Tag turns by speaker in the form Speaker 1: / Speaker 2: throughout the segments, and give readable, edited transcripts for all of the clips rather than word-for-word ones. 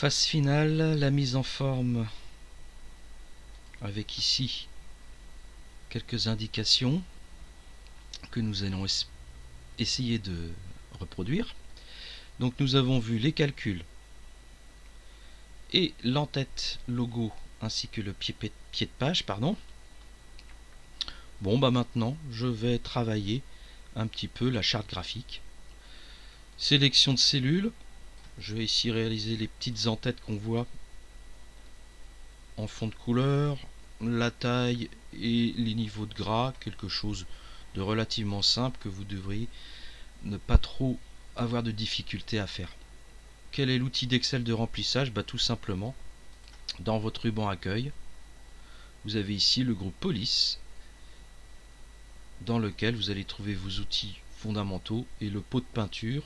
Speaker 1: Phase finale, la mise en forme avec ici quelques indications que nous allons essayer de reproduire. Donc nous avons vu les calculs et l'entête logo ainsi que le pied de page, pardon. Bon bah maintenant je vais travailler un petit peu la charte graphique. Sélection de cellules, je vais ici réaliser les petites entêtes qu'on voit en fond de couleur, la taille et les niveaux de gras, quelque chose de relativement simple que vous devriez ne pas trop avoir de difficulté à faire. Quel est l'outil d'Excel de remplissage? Tout simplement, dans votre ruban accueil, vous avez ici le groupe police, dans lequel vous allez trouver vos outils fondamentaux, et le pot de peinture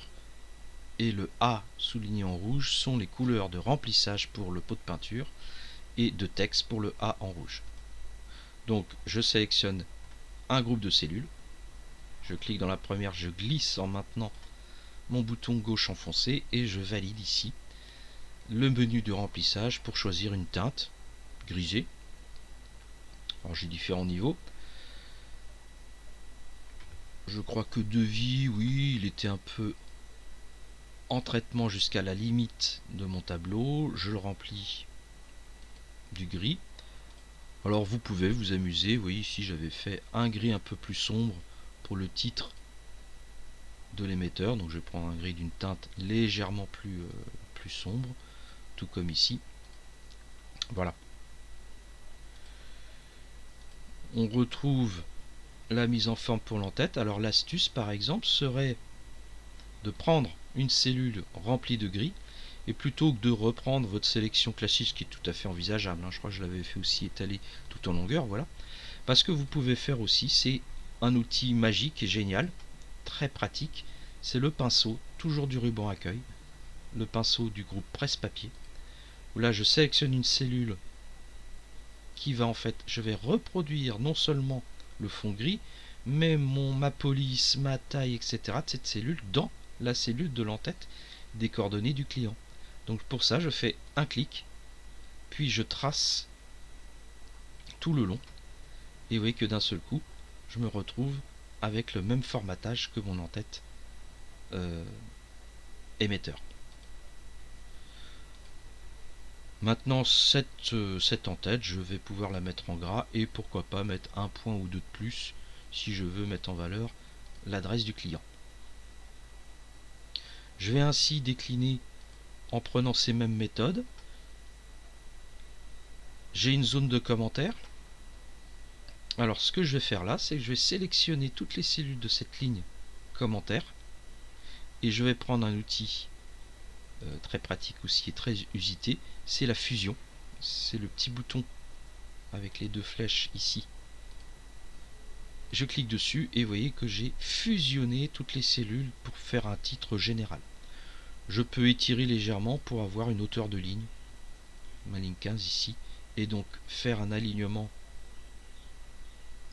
Speaker 1: et le A souligné en rouge sont les couleurs de remplissage pour le pot de peinture et de texte pour le A en rouge. Donc je sélectionne un groupe de cellules, je clique dans la première, je glisse en maintenant mon bouton gauche enfoncé et je valide ici le menu de remplissage pour choisir une teinte grisée. Alors j'ai différents niveaux. Je crois que devis, oui, il était un peu en traitement jusqu'à la limite de mon tableau. Je le remplis du gris. Alors vous pouvez vous amuser. Vous voyez ici j'avais fait un gris un peu plus sombre pour le titre de l'émetteur. Donc je vais prendre un gris d'une teinte légèrement plus sombre, tout comme ici. Voilà. On retrouve la mise en forme pour l'entête. Alors l'astuce par exemple serait de prendre une cellule remplie de gris et plutôt que de reprendre votre sélection classique, ce qui est tout à fait envisageable, je crois que je l'avais fait aussi étaler tout en longueur, voilà. Parce que vous pouvez faire aussi, c'est un outil magique et génial, très pratique, c'est le pinceau, toujours du ruban accueil, le pinceau du groupe presse-papier, où là je sélectionne une cellule qui va en fait, je vais reproduire non seulement le fond gris, mais ma police, ma taille, etc. de cette cellule dans la cellule de l'entête des coordonnées du client. Donc pour ça, je fais un clic, puis je trace tout le long, et vous voyez que d'un seul coup, je me retrouve avec le même formatage que mon entête émetteur. Maintenant, cette en-tête, je vais pouvoir la mettre en gras et pourquoi pas mettre un point ou deux de plus si je veux mettre en valeur l'adresse du client. Je vais ainsi décliner en prenant ces mêmes méthodes. J'ai une zone de commentaires. Alors ce que je vais faire là, c'est que je vais sélectionner toutes les cellules de cette ligne commentaire et je vais prendre un outil très pratique aussi et très usité, c'est la fusion. C'est le petit bouton avec les deux flèches ici. Je clique dessus et vous voyez que j'ai fusionné toutes les cellules pour faire un titre général. Je peux étirer légèrement pour avoir une hauteur de ligne, ma ligne 15 ici, et donc faire un alignement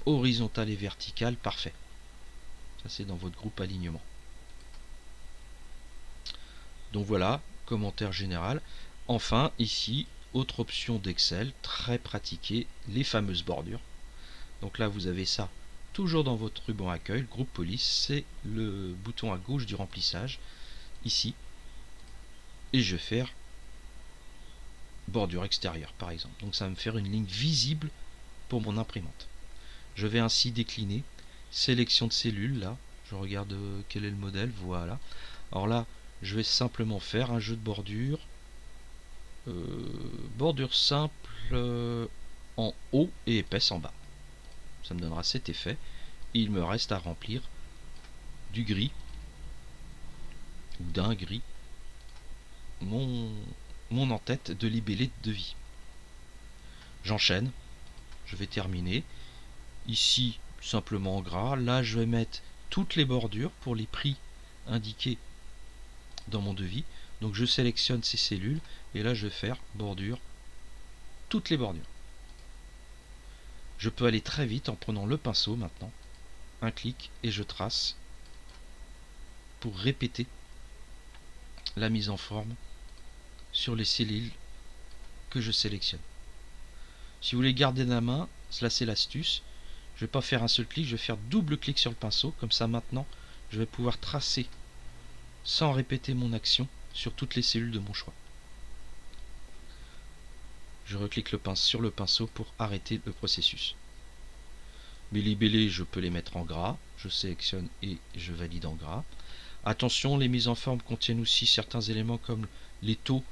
Speaker 1: horizontal et vertical parfait. Ça c'est dans votre groupe alignement. Donc voilà, commentaire général. Enfin, ici, autre option d'Excel, très pratiquée, les fameuses bordures. Donc là, vous avez ça toujours dans votre ruban accueil, groupe police, c'est le bouton à gauche du remplissage, ici. Et je vais faire bordure extérieure, par exemple. Donc ça va me faire une ligne visible pour mon imprimante. Je vais ainsi décliner, sélection de cellules, là, je regarde quel est le modèle, voilà. Alors là, je vais simplement faire un jeu de bordure, bordure simple en haut et épaisse en bas. Ça me donnera cet effet. Et il me reste à remplir du gris, ou d'un gris, mon en-tête de libellé de devis. J'enchaîne, je vais terminer. Ici, simplement en gras. Là, je vais mettre toutes les bordures pour les prix indiqués dans mon devis. Donc je sélectionne ces cellules et là je vais faire bordure, toutes les bordures. Je peux aller très vite en prenant le pinceau maintenant, un clic et je trace pour répéter la mise en forme sur les cellules que je sélectionne. Si vous voulez garder la main, cela c'est l'astuce. Je ne vais pas faire un seul clic, je vais faire double clic sur le pinceau. Comme ça maintenant, je vais pouvoir tracer sans répéter mon action sur toutes les cellules de mon choix. Je reclique sur le pinceau pour arrêter le processus. Mes libellés, je peux les mettre en gras. Je sélectionne et je valide en gras. Attention, les mises en forme contiennent aussi certains éléments comme les taux.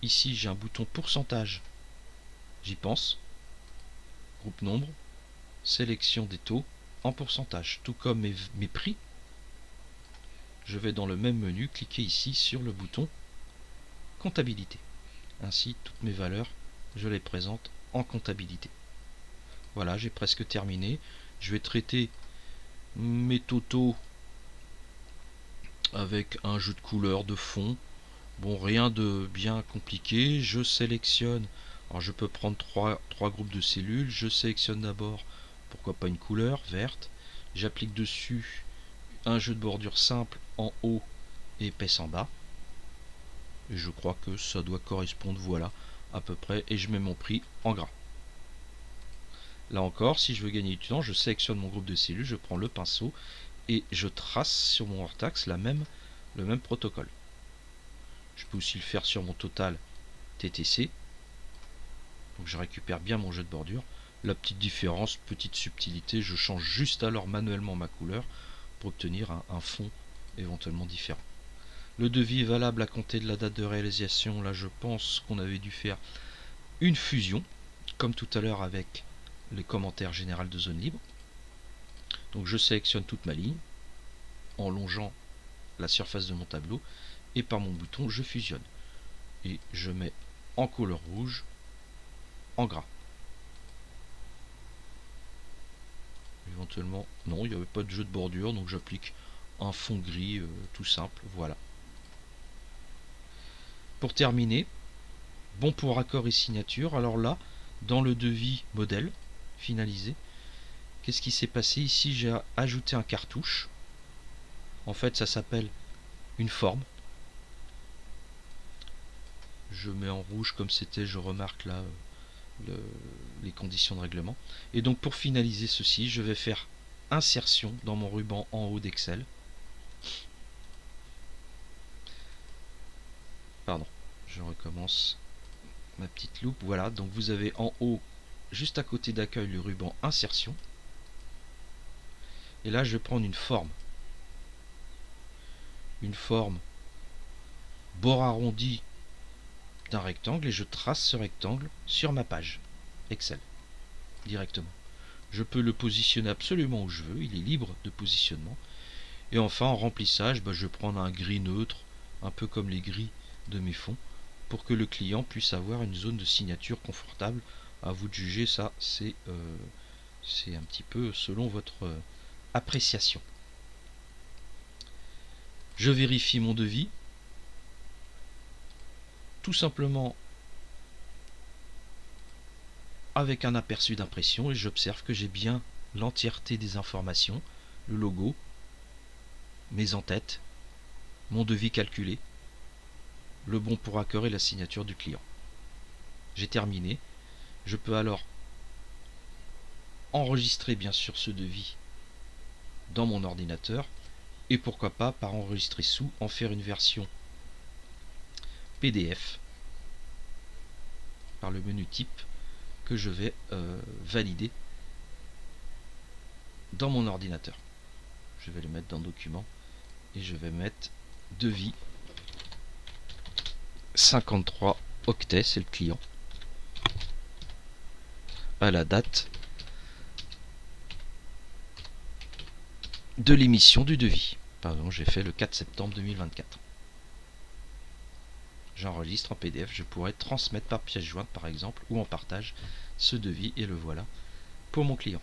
Speaker 1: Ici, j'ai un bouton pourcentage. J'y pense. Groupe nombre. Sélection des taux en pourcentage. Tout comme mes prix. Je vais dans le même menu, cliquer ici sur le bouton comptabilité. Ainsi, toutes mes valeurs, je les présente en comptabilité. Voilà, j'ai presque terminé. Je vais traiter mes totaux avec un jeu de couleurs, de fond. Bon, rien de bien compliqué. Je sélectionne. Alors, je peux prendre trois groupes de cellules. Je sélectionne d'abord, pourquoi pas une couleur verte. J'applique dessus un jeu de bordure simple en haut et épaisse en bas. Et je crois que ça doit correspondre, voilà, à peu près. Et je mets mon prix en gras. Là encore, si je veux gagner du temps, je sélectionne mon groupe de cellules, je prends le pinceau et je trace sur mon hors-taxe le même protocole. Je peux aussi le faire sur mon total TTC. Donc je récupère bien mon jeu de bordure. La petite différence, petite subtilité, je change juste alors manuellement ma couleur pour obtenir un fond éventuellement différent. Le devis est valable à compter de la date de réalisation. Là, je pense qu'on avait dû faire une fusion, comme tout à l'heure avec les commentaires généraux de zone libre. Donc je sélectionne toute ma ligne en longeant la surface de mon tableau et par mon bouton je fusionne et je mets en couleur rouge en gras. Éventuellement, non, il n'y avait pas de jeu de bordure, donc j'applique un fond gris tout simple, voilà. Pour terminer, bon pour accord et signature. Alors là, dans le devis modèle finalisé, qu'est-ce qui s'est passé ici? J'ai ajouté un cartouche. En fait, ça s'appelle une forme. Je mets en rouge comme c'était, je remarque là les conditions de règlement. Et donc pour finaliser ceci, je vais faire insertion dans mon ruban en haut d'Excel. Pardon, je recommence ma petite loupe. Voilà, donc vous avez en haut, juste à côté d'accueil, le ruban insertion. Et là, je vais prendre une forme. Une forme bord arrondi d'un rectangle et je trace ce rectangle sur ma page Excel directement. Je peux le positionner absolument où je veux, il est libre de positionnement. Et enfin en remplissage, je vais prendre un gris neutre, un peu comme les gris de mes fonds, pour que le client puisse avoir une zone de signature confortable. À vous de juger, ça c'est un petit peu selon votre appréciation. Je vérifie mon devis, tout simplement avec un aperçu d'impression, et j'observe que j'ai bien l'entièreté des informations, le logo, mes en-têtes, mon devis calculé, le bon pour accord et la signature du client. J'ai terminé. Je peux alors enregistrer bien sûr ce devis dans mon ordinateur et pourquoi pas par enregistrer sous en faire une version PDF par le menu type que je vais valider dans mon ordinateur. Je vais le mettre dans document et je vais mettre devis 53 octets, c'est le client, à la date de l'émission du devis. Par exemple, j'ai fait le 4 septembre 2024. J'enregistre en PDF, je pourrais transmettre par pièce jointe par exemple ou en partage ce devis et le voilà pour mon client.